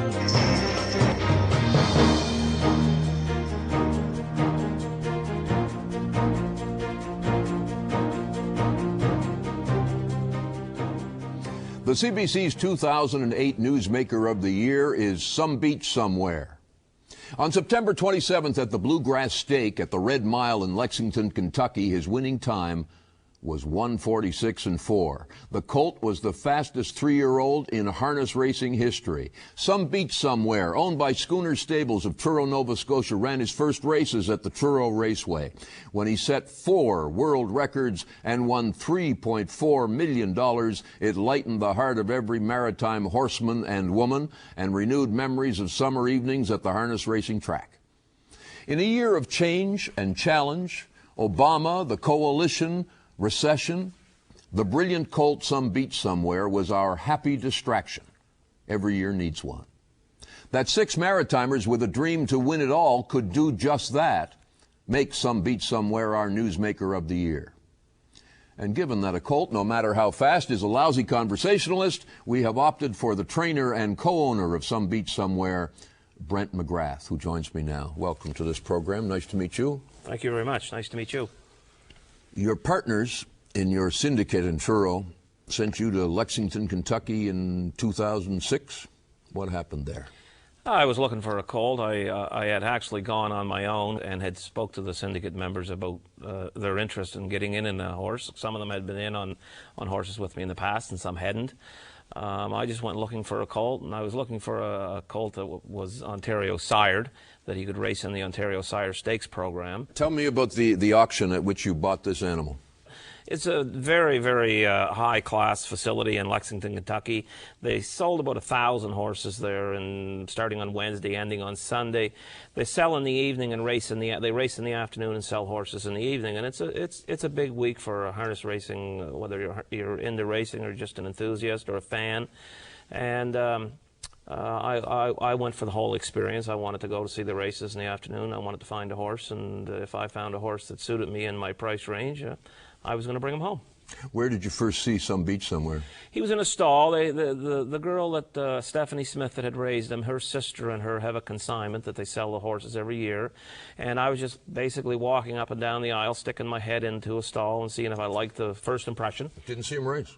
The CBC's 2008 Newsmaker of the Year is Some Beach Somewhere. On September 27th at the Bluegrass Stake at the Red Mile in Lexington, Kentucky, his winning time was 1:46.4. The colt was the fastest 3-year-old in harness racing history. Some Beach Somewhere, owned by Schooner Stables of Truro, Nova Scotia, ran his first races at the Truro Raceway when he set 4 world records and won $3.4 million. It lightened the heart of every maritime horseman and woman and renewed memories of summer evenings at the harness racing track. In a year of change and challenge, Obama, the coalition, recession, the brilliant colt Some Beach Somewhere was our happy distraction. Every year needs one. That 6 Maritimers with a dream to win it all could do just that makes Some Beach Somewhere our Newsmaker of the Year. And given that a colt, no matter how fast, is a lousy conversationalist, we have opted for the trainer and co-owner of Some Beach Somewhere, Brent McGrath, who joins me now. Welcome to this program. Nice to meet you. Thank you very much. Nice to meet you. Your partners in your syndicate in Truro sent you to Lexington, Kentucky in 2006. What happened there? I was looking for a colt. I had actually gone on my own and had spoke to the syndicate members about their interest in getting in a horse. Some of them had been in on horses with me in the past, and some hadn't. I just went looking for a colt, and I was looking for a colt that was Ontario sired, that he could race in the Ontario Sire Stakes program. Tell me about the auction at which you bought this animal. It's a very, very high-class facility in Lexington, Kentucky. They sold about 1,000 horses there, and starting on Wednesday, ending on Sunday. They sell in the evening and race in the. They race in the afternoon and sell horses in the evening. And it's a big week for harness racing, whether you're into racing or just an enthusiast or a fan. And I went for the whole experience. I wanted to go to see the races in the afternoon. I wanted to find a horse, and if I found a horse that suited me in my price range, I was going to bring him home. Where did you first see Some Beach Somewhere? He was in a stall. The girl that Stephanie Smith that had raised him, her sister and her have a consignment that they sell the horses every year. And I was just basically walking up and down the aisle, sticking my head into a stall and seeing if I liked the first impression. Didn't see him race?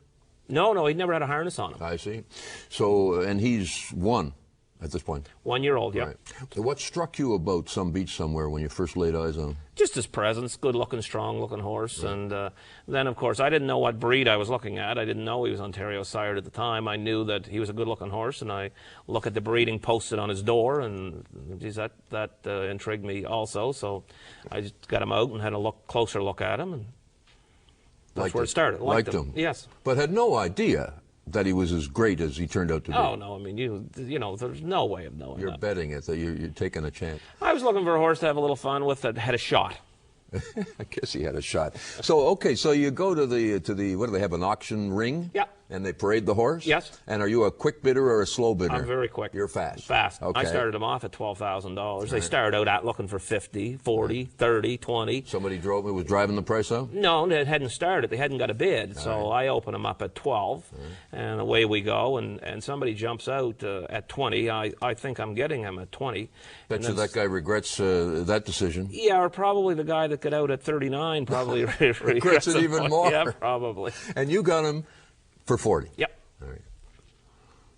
No, he'd never had a harness on him. I see. So, and he's 1 at this point? 1-year-old, yeah. Right. So what struck you about Some Beach Somewhere when you first laid eyes on him? Just his presence, good-looking, strong-looking horse. Right. And then, of course, I didn't know what breed I was looking at. I didn't know he was Ontario sired at the time. I knew that he was a good-looking horse, and I look at the breeding posted on his door, and geez, that intrigued me also. So I just got him out and had a closer look at him, and that's where it started. Liked him. Yes. But had no idea that he was as great as he turned out to be. Oh, no, I mean, you know, there's no way of knowing You're that. betting it, that you're taking a chance. I was looking for a horse to have a little fun with that had a shot. I guess he had a shot. So, okay, so you go to the what do they have, an auction ring? Yeah. And they parade the horse? Yes. And are you a quick bidder or a slow bidder? I'm very quick. You're fast? Fast. Okay. I started them off at $12,000. Right. They started out at looking for 50, 40, 30, 20. Somebody was driving the price up? No, they hadn't started. They hadn't got a bid. So right. I open them up at 12, and away we go. And somebody jumps out at 20. I think I'm getting him at 20. Bet you that guy regrets that decision. Yeah, or probably the guy that got out at 39 probably regrets it even more. Yeah, probably. And you got him for 40? Yep. All right.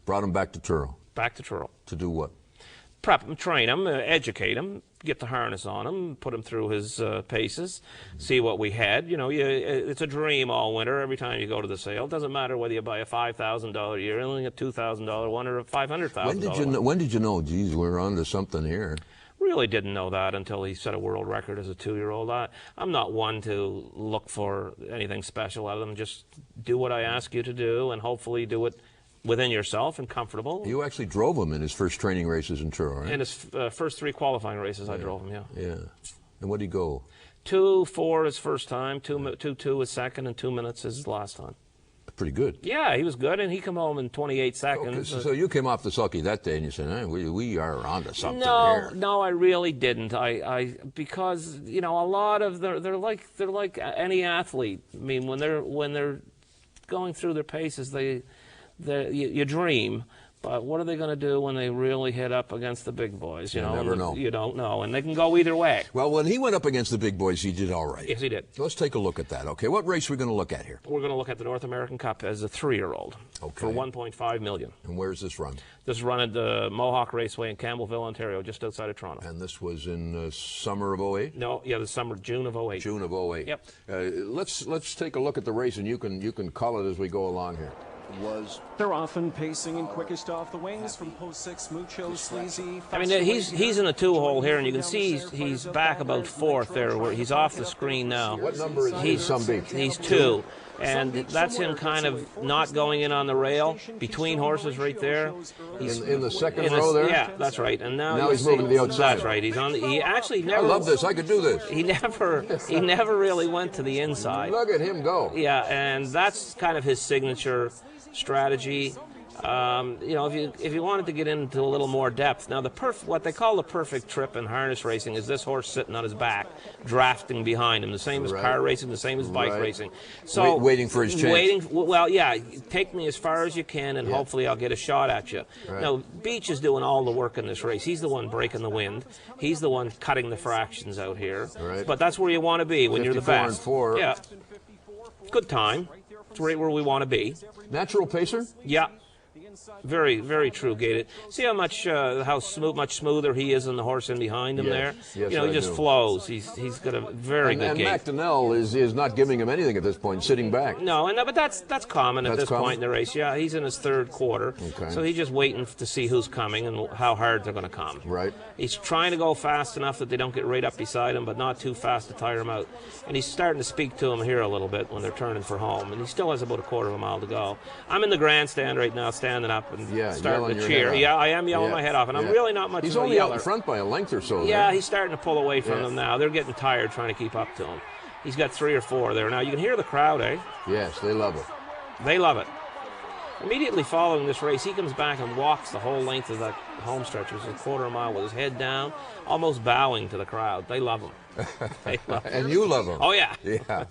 Brought him back to Truro. Back to Truro. To do what? Prep him, train him, educate him, get the harness on him, put him through his paces, see what we had. You know, it's a dream all winter every time you go to the sale. It doesn't matter whether you buy a $5,000 a year, only a $2,000 one or a $500,000 one. When did you know, geez, we're on to something here? Really didn't know that until he set a world record as a 2-year-old. I'm not one to look for anything special out of them. Just do what I ask you to do, and hopefully do it within yourself and comfortable. You actually drove him in his first training races in Truro, right? In his first 3 qualifying races, I drove him, yeah. Yeah. And what did he go? 2-4 his first time, 2-2 his second, and 2 minutes his last time. Pretty good. Yeah, he was good, and he came home in 28 seconds. Okay, so you came off the sulky that day, and you said, we are on to something here. No, I really didn't. Because you know, a lot of they're like any athlete. I mean, when they're going through their paces, you dream, But what are they going to do when they really hit up against the big boys? You never know. You don't know, and they can go either way. Well, when he went up against the big boys, he did all right. Yes, he did. Let's take a look at that. Okay, what race are we going to look at here? We're going to look at the North American Cup as a 3-year-old for $1.5 million. And where's this run? This is run at the Mohawk Raceway in Campbellville, Ontario, just outside of Toronto. And this was in summer of '08? No, yeah, the summer, June of '08. June of '08. Yep. Let's take a look at the race, and you can call it as we go along here. They're often pacing and quickest off the wings from post 6 Mucho, Sleazy. I mean, he's in a 2-hole here, and you can see he's back about 4th there, where he's off the screen now. What number is he? Some Beach. He's 2. And that's him kind of not going in on the rail between horses right there. He's in the second row there? Yeah, that's right. And now he's moving to the outside. That's right. He's on the, he actually never... I love this. I could do this. He never really went to the inside. Look at him go. Yeah, and that's kind of his signature strategy. You know, if you wanted to get into a little more depth, now what they call the perfect trip in harness racing is this horse sitting on his back, drafting behind him, the same as car racing, the same as bike racing. So waiting for his chance. Well, yeah, take me as far as you can, and hopefully I'll get a shot at you. Right. Now, Beach is doing all the work in this race. He's the one breaking the wind. He's the one cutting the fractions out here. Right. But that's where you want to be when you're the best. 54 and 4. Yeah. Good time. It's right where we want to be. Natural pacer? Yeah. Very, very true gated. See how much much smoother he is than the horse in behind him there? Yes, you know, he just flows. He's got a very good gait. And McDonnell is not giving him anything at this point, sitting back. No, but that's common at this point in the race. Yeah, he's in his 3rd quarter, so he's just waiting to see who's coming and how hard they're going to come. Right. He's trying to go fast enough that they don't get right up beside him, but not too fast to tire him out. And he's starting to speak to him here a little bit when they're turning for home, and he still has about a quarter of a mile to go. I'm in the grandstand right now, standing up and starting to cheer. Yeah, I am yelling my head off, and I'm really not much of a yeller. He's only out in front by a length or so. Yeah, he's starting to pull away from them now. They're getting tired trying to keep up to him. He's got 3 or 4 there. Now, you can hear the crowd, eh? Yes, they love it. They love it. Immediately following this race, he comes back and walks the whole length of that home stretch, which is a quarter of a mile, with his head down, almost bowing to the crowd. They love him. They love him. And you love him. Oh, yeah. Yeah.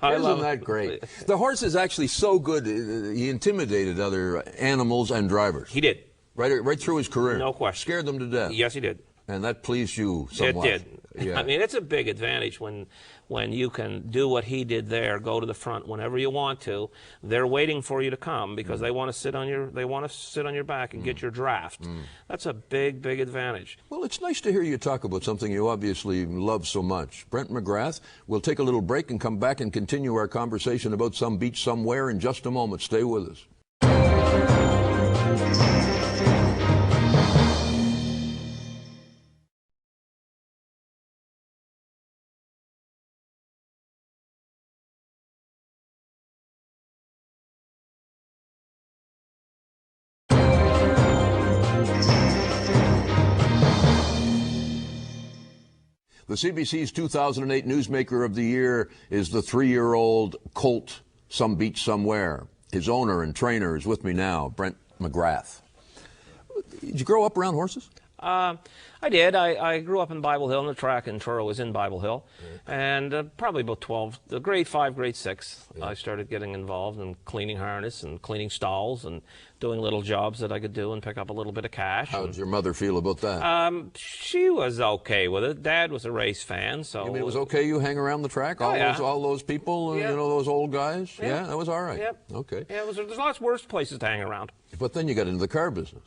Isn't that great? The horse is actually so good, he intimidated other animals and drivers. He did. Right through his career. No question. Scared them to death. Yes, he did. And that pleased you somewhat. It did. Yeah. I mean, it's a big advantage when you can do what he did there, go to the front whenever you want to. They're waiting for you to come because they want to sit on your back and get your draft. That's a big, big advantage. Well, it's nice to hear you talk about something you obviously love so much. Brent McGrath, we'll take a little break and come back and continue our conversation about Some Beach Somewhere in just a moment. Stay with us. The CBC's 2008 Newsmaker of the Year is the 3-year-old colt, Some Beach Somewhere. His owner and trainer is with me now, Brent McGrath. Did you grow up around horses? I did. I grew up in Bible Hill, and the track in Truro was in Bible Hill. And probably about grade 5, grade 6, I started getting involved in cleaning harness and cleaning stalls and doing little jobs that I could do and pick up a little bit of cash. How did your mother feel about that? She was okay with it. Dad was a race fan, so... You mean it was okay you hang around the track? All those people, you know, those old guys? Yeah, that was all right. Yep. Okay. Yeah, there's lots worse places to hang around. But then you got into the car business.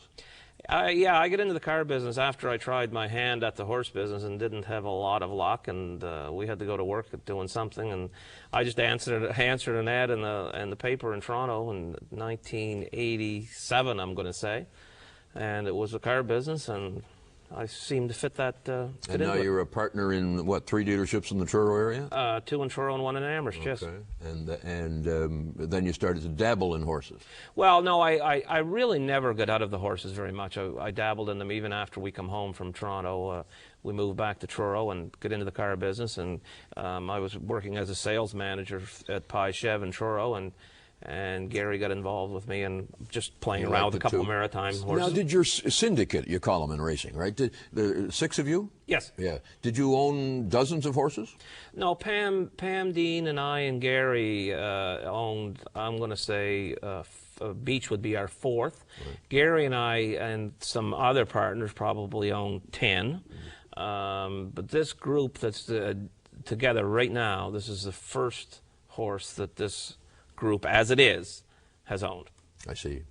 Yeah, I got into the car business after I tried my hand at the horse business and didn't have a lot of luck, and we had to go to work at doing something, and I just answered an ad in the paper in Toronto in 1987, I'm going to say, and it was a car business, and I seemed to fit that. And now you're a partner in, what, 3 dealerships in the Truro area? 2 in Truro and 1 in Amherst, yes. Okay. And then you started to dabble in horses. Well, no, I really never got out of the horses very much. I dabbled in them even after we come home from Toronto. We moved back to Truro and got into the car business, and I was working as a sales manager at Pye Chev in Truro, and Gary got involved with me and just playing around with a couple of maritime horses. Now, did your syndicate, you call them in racing, right? Did the 6 of you? Yes. Yeah. Did you own dozens of horses? No, Pam Dean and I and Gary owned, I'm going to say, Beach would be our fourth. Right. Gary and I and some other partners probably own 10. But this group that's together right now, this is the first horse that this group, as it is, has owned. I see.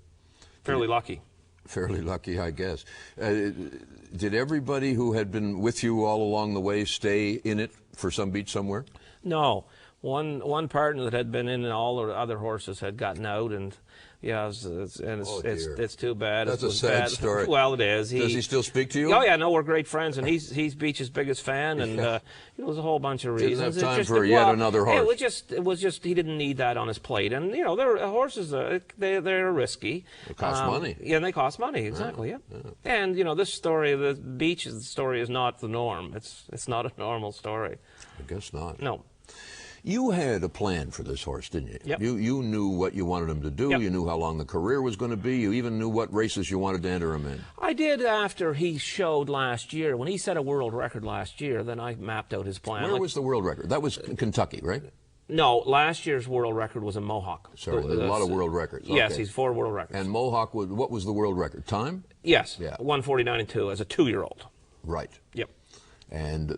Fairly lucky. Fairly lucky, I guess. Did everybody who had been with you all along the way stay in it for Somebeachsomewhere? No. One partner that had been in all the other horses had gotten out, and yeah, it's too bad. That's a sad story. Well, it is. Does he still speak to you? Oh yeah, no, we're great friends, and he's Beach's biggest fan, and there's a whole bunch of reasons. Didn't have time for yet another horse. It was just he didn't need that on his plate, and horses they're risky. They cost money. Yeah, and they cost money exactly. Yeah. And this story, the Beach's story, is not the norm. It's not a normal story. I guess not. No. You had a plan for this horse, didn't you? Yep. You knew what you wanted him to do. Yep. You knew how long the career was going to be. You even knew what races you wanted to enter him in. I did after he showed last year. When he set a world record last year, then I mapped out his plan. Where was the world record? That was Kentucky, right? No, last year's world record was in Mohawk. Sorry, there's a lot of world records. Yes, okay. he's 4 world records. And Mohawk, what was the world record? Time? Yes, yeah. 149.2 as a 2-year-old. Right. Yep. And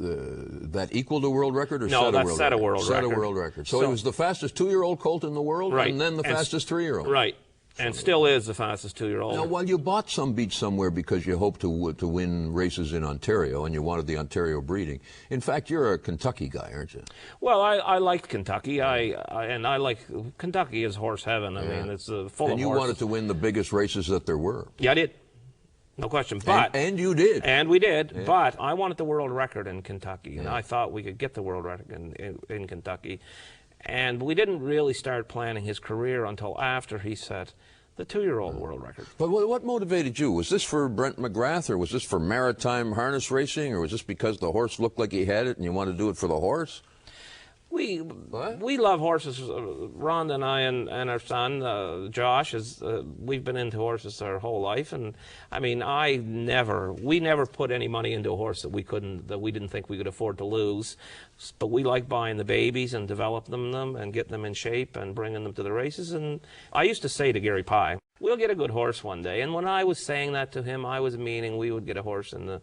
that equaled a world record, or no, set a world record? Set a world record. Set a world record. So he was the fastest 2-year-old colt in the world, right, and then the fastest 3-year-old. Right, and still is the fastest 2-year-old. Now, while you bought Somebeachsomewhere because you hoped to win races in Ontario and you wanted the Ontario breeding, in fact, you're a Kentucky guy, aren't you? Well, I liked Kentucky. I like Kentucky is horse heaven. I mean, it's full of horses. And you wanted to win the biggest races that there were. Yeah, I did. No question. But and you did. And we did. Yeah. But I wanted the world record in Kentucky, and I thought we could get the world record in Kentucky. And we didn't really start planning his career until after he set the 2-year-old world record. But what motivated you? Was this for Brent McGrath, or was this for maritime harness racing, or was this because the horse looked like he had it and you wanted to do it for the horse? We love horses. Rhonda and I and our son Josh we've been into horses our whole life, and I mean we never put any money into a horse that we didn't think we could afford to lose. But we like buying the babies and developing them and getting them in shape and bringing them to the races. And I used to say to Gary Pye, we'll get a good horse one day. And when I was saying that to him, I was meaning we would get a horse that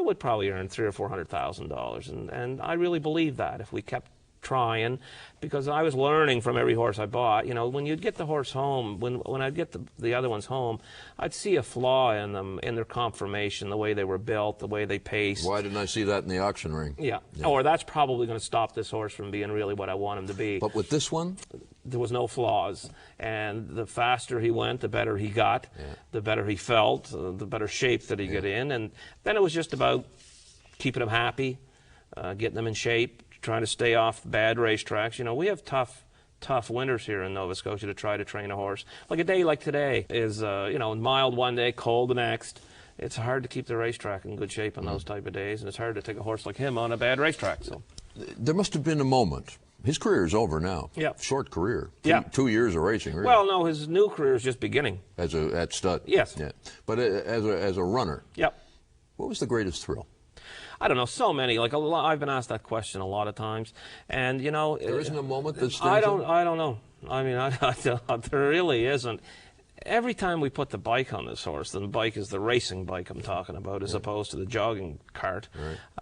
would probably earn $300,000 or $400,000. And I really believe that if we kept trying, because I was learning from every horse I bought. When you'd get the horse home, when I'd get the other ones home, I'd see a flaw in them, in their conformation, the way they were built, the way they paced. Why didn't I see that in the auction ring? Yeah. Or that's probably going to stop this horse from being really what I want him to be. But with this one? There was no flaws. And the faster he went, the better he got, the better he felt, the better shape that he got in. And then it was just about keeping him happy, getting him in shape, trying to stay off bad racetracks. We have tough winters here in Nova Scotia to try to train a horse. Like a day like today is, mild one day, cold the next. It's hard to keep the racetrack in good shape on those type of days, and it's hard to take a horse like him on a bad racetrack. So there must have been a moment. His career is over now. Yeah. Short career. Yeah. 2 years of racing. Really. Well, no, his new career is just beginning. At stud. Yes. Yeah. But as a runner. Yep. What was the greatest thrill? I don't know, so many. Like I've been asked that question a lot of times, and there isn't a moment that stands I don't know. I mean, there really isn't. Every time we put the bike on this horse, and the bike is the racing bike I'm talking about, as opposed to the jogging cart.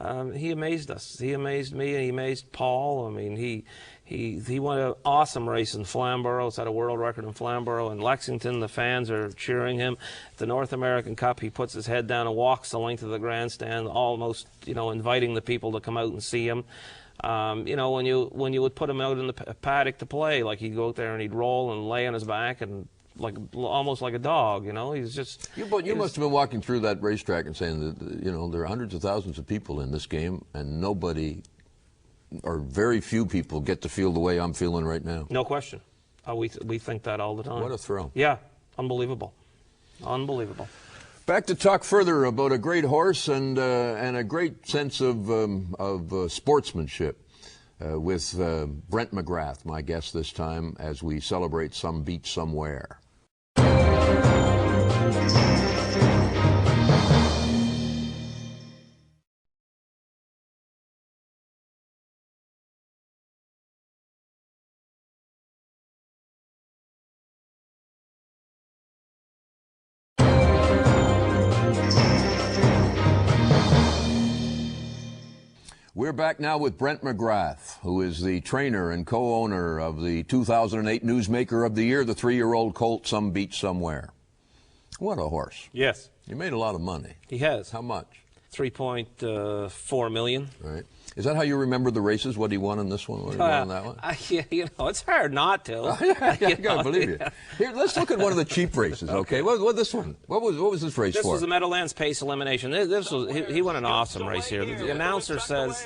Right. He amazed us. He amazed me, and he amazed Paul. I mean, he won an awesome race in Flamborough. Set a world record in Flamborough. In Lexington, the fans are cheering him. The North American Cup, he puts his head down and walks the length of the grandstand, almost, inviting the people to come out and see him. When you would put him out in the paddock to play, like he'd go out there and he'd roll and lay on his back and almost like a dog, He's just. You must have been walking through that racetrack and saying that there are hundreds of thousands of people in this game, and nobody, or very few people, get to feel the way I'm feeling right now. No question. We think that all the time. What a thrill! Yeah, unbelievable, unbelievable. Back to talk further about a great horse and a great sense of sportsmanship. With Brent McGrath, my guest this time, as we celebrate Somebeachsomewhere. We're back now with Brent McGrath, who is the trainer and co-owner of the 2008 Newsmaker of the Year, the 3-year-old colt, Some Beach Somewhere. What a horse. Yes. You made a lot of money. He has. How much? $3.4 million. Right. Is that how you remember the races? What he won in this one? What he won in that one? Yeah, it's hard not to. I gotta believe you. Here, let's look at one of the cheap races. Okay. What this one? What was this race for? This was the Meadowlands Pace Elimination. This was he won an awesome race here. The announcer says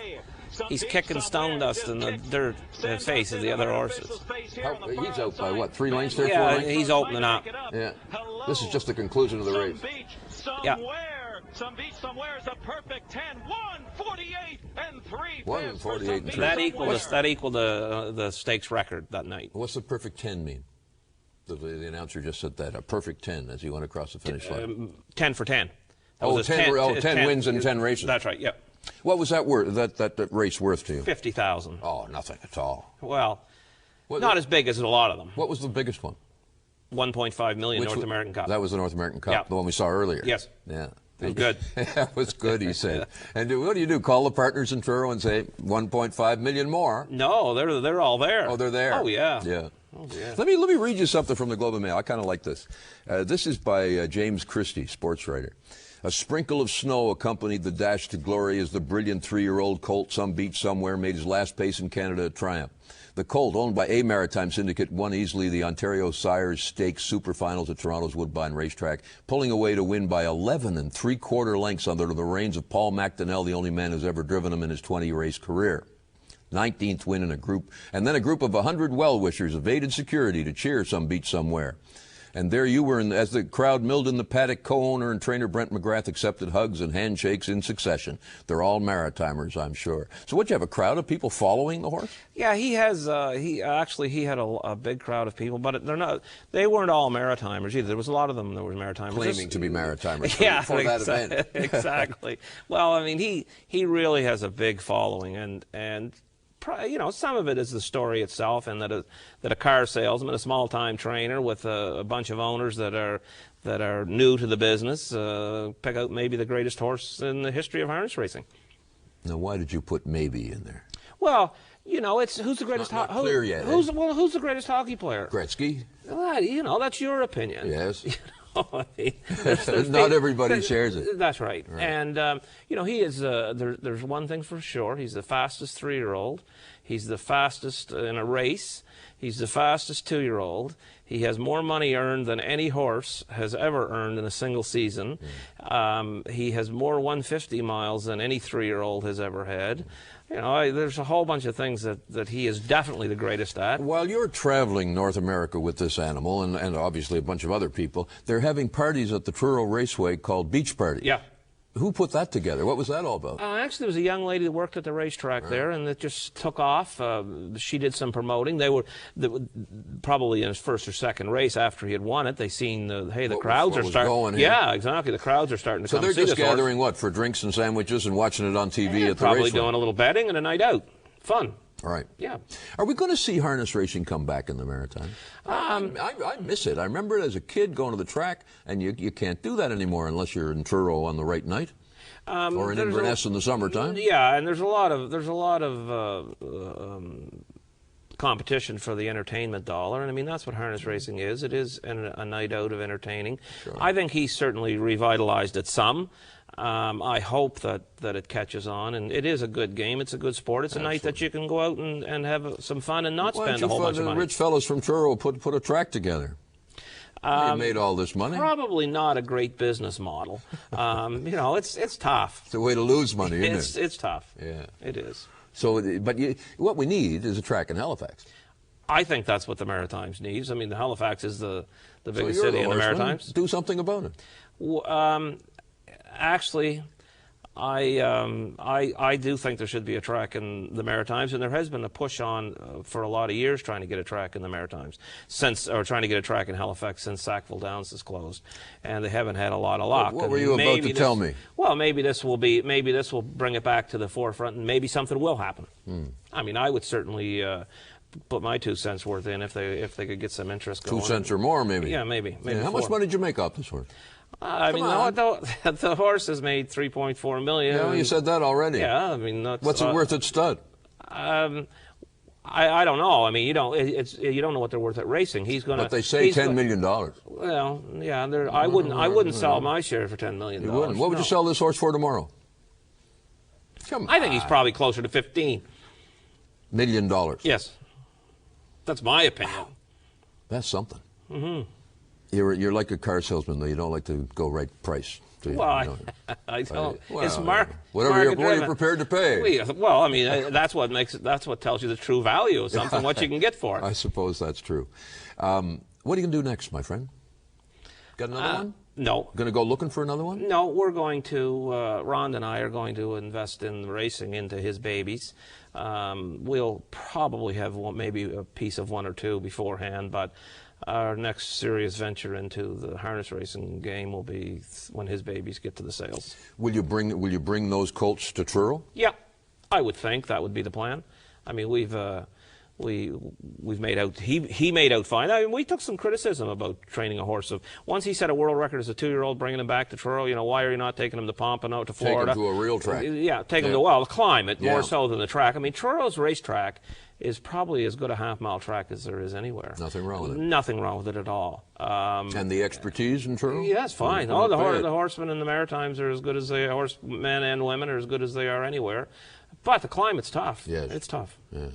he's kicking stone dust in the dirt in the face of the other horses. He's out by what? 3 lengths there? 4 Yeah, lengths? he's opening up. Yeah. This is just the conclusion of the race. Yeah. Some Beach Somewhere is a perfect 10, 148 and 3. 148 and 3. That equaled the stakes record that night. What's the perfect 10 mean? The announcer just said that, a perfect 10 as he went across the finish line. 10 for 10. Oh, 10 wins in 10 races. That's right. Yep. What was that worth? That race worth to you? 50,000. Oh, nothing at all. Well, not as big as a lot of them. What was the biggest one? 1.5 million North American Cup. That was the North American Cup, Yeah. the one we saw earlier. Yes. Yeah. It was good. That was good, he said. And what do? Call the partners in Truro and say 1.5 million more? No, they're all there. Oh, they're there. Oh, yeah. Yeah. Oh, yeah. Let me read you something from the Globe and Mail. I kind of like this. This is by James Christie, sports writer. A sprinkle of snow accompanied the dash to glory as the brilliant 3-year-old colt Some Beach Somewhere made his last pace in Canada a triumph. The colt, owned by A Maritime Syndicate, won easily the Ontario Sires Stakes Superfinals at Toronto's Woodbine Racetrack, pulling away to win by 11 3/4 lengths under the reins of Paul McDonnell, the only man who's ever driven him in his 20-race career. 19th win in a group, and then a group of 100 well-wishers evaded security to cheer Some Beach Somewhere. And there you were, as the crowd milled in the paddock, co-owner and trainer Brent McGrath accepted hugs and handshakes in succession. They're all Maritimers, I'm sure. So what, you have a crowd of people following the horse? Yeah, he has. He had a big crowd of people, but they're not. They weren't all Maritimers either. There was a lot of them that were Maritimers. Claiming to be Maritimers for that event. Exactly. Well, I mean, he really has a big following, and you know, some of it is the story itself, and that a car salesman, a small-time trainer with a bunch of owners that are new to the business, pick out maybe the greatest horse in the history of harness racing. Now, why did you put maybe in there? Well, you know, it's who's the greatest. Not clear yet. Who's the greatest hockey player? Gretzky. Well, you know, that's your opinion. Yes. I mean, not everybody shares it. That's right. And, you know, he is, there's one thing for sure. He's the fastest 3-year-old. He's the fastest in a race. He's the fastest 2-year-old. He has more money earned than any horse has ever earned in a single season. He has more 150 miles than any 3-year-old has ever had. You know, there's a whole bunch of things that he is definitely the greatest at. While you're traveling North America with this animal, and obviously a bunch of other people, they're having parties at the Truro Raceway called Beach Party. Yeah. Who put that together? What was that all about? Actually, there was a young lady that worked at the racetrack there, and it just took off. She did some promoting. They were probably in his first or second race after he had won it. They seen the crowds are starting. Yeah, exactly. The crowds are starting to come. So they're see just this horse. gathering what, for drinks and sandwiches and watching it on TV at the raceway? Probably doing a little betting and a night out. Fun. All right. Yeah. Are we going to see harness racing come back in the Maritime? I miss it. I remember it as a kid going to the track, and you can't do that anymore unless you're in Truro on the right night. Or in Inverness in the summertime. Yeah, and there's a lot of competition for the entertainment dollar, and I mean that's what harness racing is. It is a night out of entertaining. Sure. I think he's certainly revitalized it some. I hope that it catches on, and it is a good game. It's a good sport. It's a night that you can go out and have some fun and not spend a whole bunch of money. Rich fellows from Truro put a track together. You made all this money. Probably not a great business model. You know, it's tough. It's a way to lose money, isn't it? It's tough. Yeah, it is. So, but what we need is a track in Halifax. I think that's what the Maritimes needs. I mean, the Halifax is the biggest city in the Maritimes. Do something about it. Actually, I do think there should be a track in the Maritimes, and there has been a push on for a lot of years trying to get a track in the Maritimes, or trying to get a track in Halifax since Sackville Downs is closed, and they haven't had a lot of luck. What were you about to tell me? Well, maybe this will bring it back to the forefront, and maybe something will happen. I mean, I would certainly put my 2 cents worth in if they could get some interest going. 2 cents or more, maybe. Yeah, maybe. How much money did you make off this horse? I mean, the horse has made $3.4 million. Yeah, you said that already. Yeah, I mean, that's, what's it worth at stud? I don't know. I mean, you don't know what they're worth at racing. He's going to. But they say $10 million. Well, yeah, I wouldn't sell my share for $10 million. You wouldn't. What would you sell this horse for tomorrow? Come on. I think he's probably closer to $15 million. Yes, that's my opinion. Wow. That's something. Mm-hmm. You're like a car salesman, though. You don't like to go right price. Well, I don't. Well, it's whatever you're prepared to pay. Well, I mean, that's what tells you the true value of something, what you can get for it. I suppose that's true. What are you going to do next, my friend? Got another one? No. Going to go looking for another one? No, we're going to, Ron and I are going to invest in racing into his babies. We'll probably have maybe a piece of one or two beforehand, but our next serious venture into the harness racing game will be when his babies get to the sales. Will you bring those colts to Truro? Yeah, I would think that would be the plan. I mean, we've made out he made out fine. I mean, we took some criticism about training a horse. Once he set a world record as a 2-year-old, bringing him back to Truro. You know, why are you not taking him to Pompano, to Florida? Take him to a real track. Yeah, take him to the climate more so than the track. I mean, Truro's racetrack is probably as good a half-mile track as there is anywhere. Nothing wrong with it. Nothing wrong with it at all. And the expertise in Truro? Yeah, it's fine. Oh, the horsemen in the Maritimes are as good as the horsemen and women are as good as they are anywhere. But the climate's tough. Yes. It's tough. Yes.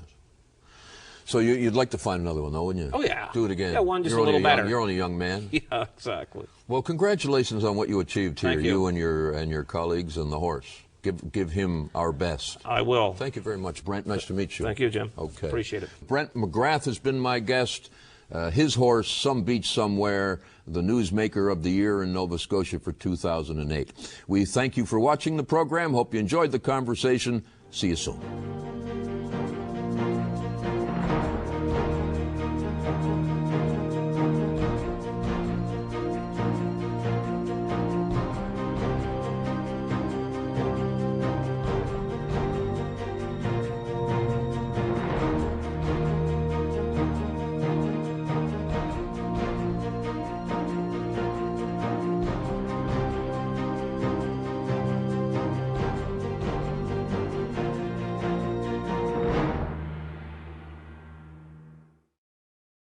So you'd like to find another one, though, wouldn't you? Oh, yeah. Do it again. Yeah, one just a little better. You're only a young man. Yeah, exactly. Well, congratulations on what you achieved here, Thank you. and your colleagues and the horse. Give him our best. I will. Thank you very much, Brent. Nice to meet you. Thank you, Jim. Okay. Appreciate it. Brent McGrath has been my guest. His horse, Somebeachsomewhere, the newsmaker of the year in Nova Scotia for 2008. We thank you for watching the program. Hope you enjoyed the conversation. See you soon.